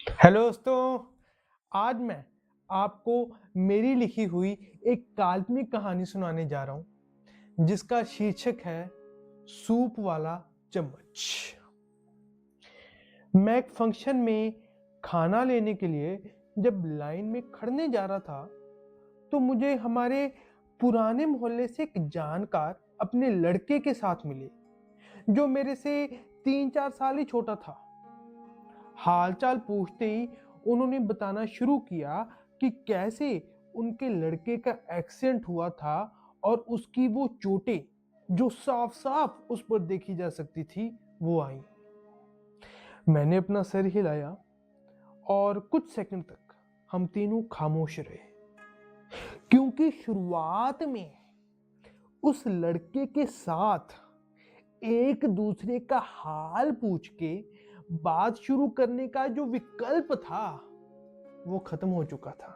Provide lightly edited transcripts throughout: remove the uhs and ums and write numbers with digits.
Hello दोस्तों। आज मैं आपको मेरी लिखी हुई एक काल्पनिक कहानी सुनाने जा रहा हूं जिसका शीर्षक है सूप वाला चम्मच। मैं एक फंक्शन में खाना लेने के लिए जब लाइन में खड़ने जा रहा था तो मुझे हमारे पुराने मोहल्ले से एक जानकार अपने लड़के के साथ मिले जो मेरे से 3-4 साल ही छोटा था। हालचाल पूछते ही उन्होंने बताना शुरू किया कि कैसे उनके लड़के का एक्सीडेंट हुआ था और उसकी वो चोटें जो साफ साफ उस पर देखी जा सकती थी वो आई। मैंने अपना सर हिलाया और कुछ सेकंड तक हम तीनों खामोश रहे क्योंकि शुरुआत में उस लड़के के साथ एक दूसरे का हाल पूछ के बात शुरू करने का जो विकल्प था वो खत्म हो चुका था।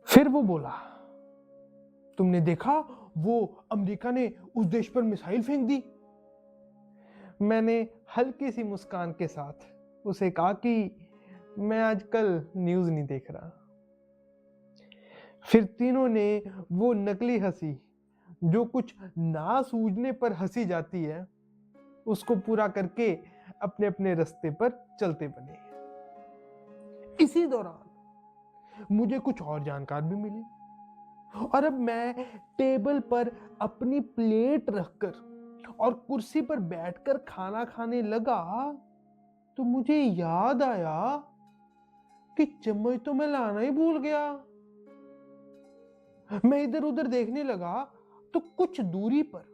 फिर वो बोला, तुमने देखा वो अमेरिका ने उस देश पर मिसाइल फेंक दी। मैंने हल्की सी मुस्कान के साथ उसे कहा कि मैं आजकल न्यूज़ नहीं देख रहा। फिर तीनों ने वो नकली हंसी जो कुछ ना सूझने पर हंसी जाती है उसको पूरा करके अपने अपने रास्ते पर चलते बने। इसी दौरान मुझे कुछ और जानकार भी मिले और अब मैं टेबल पर अपनी प्लेट रखकर और कुर्सी पर बैठकर खाना खाने लगा तो मुझे याद आया कि चम्मच तो मैं लाना ही भूल गया। मैं इधर उधर देखने लगा तो कुछ दूरी पर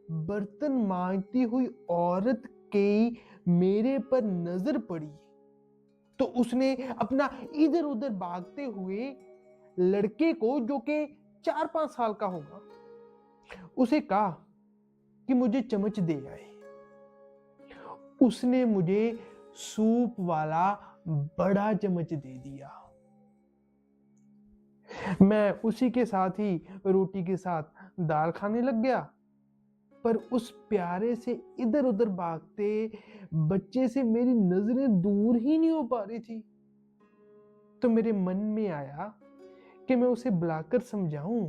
बर्तन मांजती हुई औरत की मेरे पर नजर पड़ी तो उसने अपना इधर उधर भागते हुए लड़के को जो कि 4-5 साल का होगा उसे कहा कि मुझे चम्मच दे आए। उसने मुझे सूप वाला बड़ा चम्मच दे दिया। मैं उसी के साथ ही रोटी के साथ दाल खाने लग गया पर उस प्यारे से इधर उधर भागते बच्चे से मेरी नजरें दूर ही नहीं हो पा रही थी। तो मेरे मन में आया कि मैं उसे बुलाकर समझाऊं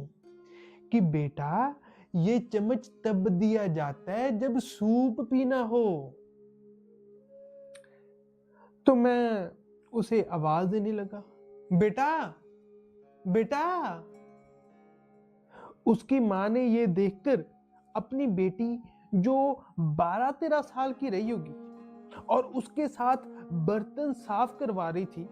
कि बेटा ये चम्मच तब दिया जाता है जब सूप पीना हो। तो मैं उसे आवाज देने लगा, बेटा बेटा। उसकी माँ ने ये देखकर अपनी बेटी जो 12-13 साल की रही होगी और उसके साथ बर्तन साफ करवा रही थी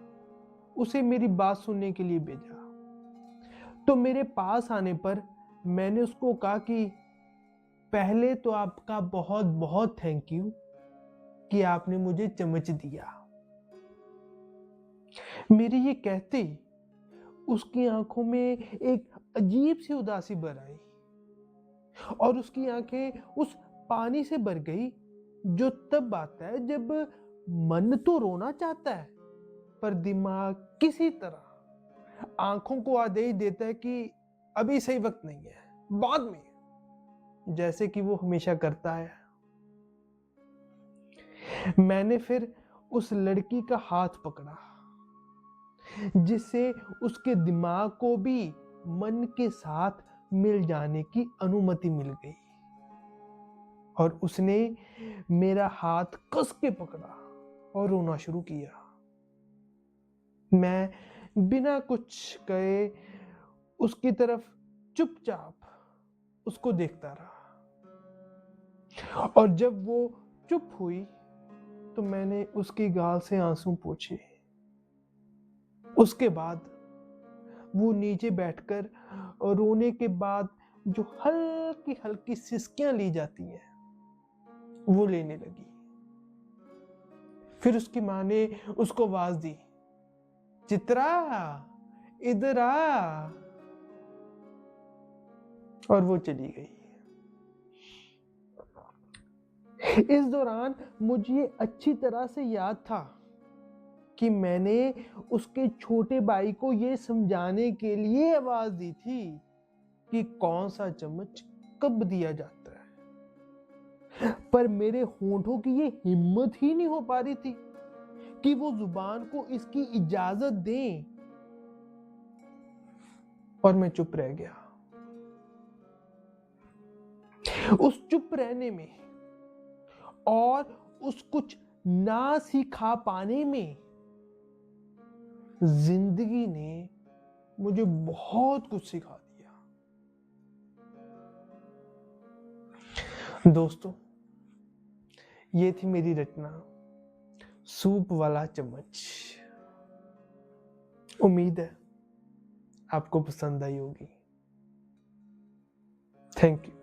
उसे मेरी बात सुनने के लिए भेजा। तो मेरे पास आने पर मैंने उसको कहा कि पहले तो आपका बहुत बहुत थैंक यू कि आपने मुझे चम्मच दिया। मेरे ये कहते ही उसकी आंखों में एक अजीब सी उदासी भर आई और उसकी आंखें उस पानी से भर गई जो तब आता है जब मन तो रोना चाहता है पर दिमाग किसी तरह आंखों को आदेश देता है कि अभी सही वक्त नहीं है, बाद में, जैसे कि वो हमेशा करता है। मैंने फिर उस लड़की का हाथ पकड़ा जिससे उसके दिमाग को भी मन के साथ मिल जाने की अनुमति मिल गई और उसने मेरा हाथ कस के पकड़ा और रोना शुरू किया। मैं बिना कुछ कहे उसकी तरफ चुपचाप उसको देखता रहा और जब वो चुप हुई तो मैंने उसकी गाल से आंसू पोंछे। उसके बाद वो नीचे बैठकर और रोने के बाद जो हल्की हल्की सिसकियां ली जाती है वो लेने लगी। फिर उसकी माँ ने उसको आवाज दी, चित्रा इधर आ, और वो चली गई। इस दौरान मुझे ये अच्छी तरह से याद था कि मैंने उसके छोटे भाई को ये समझाने के लिए आवाज दी थी कि कौन सा चम्मच कब दिया जाता है। पर मेरे होंठों की ये हिम्मत ही नहीं हो पा रही थी कि वो जुबान को इसकी इजाजत दें, और मैं चुप रह गया। उस चुप रहने में और उस कुछ ना सिखा पाने में जिंदगी ने मुझे बहुत कुछ सिखा दिया। दोस्तों, ये थी मेरी रचना सूप वाला चम्मच। उम्मीद है आपको पसंद आई होगी। Thank you.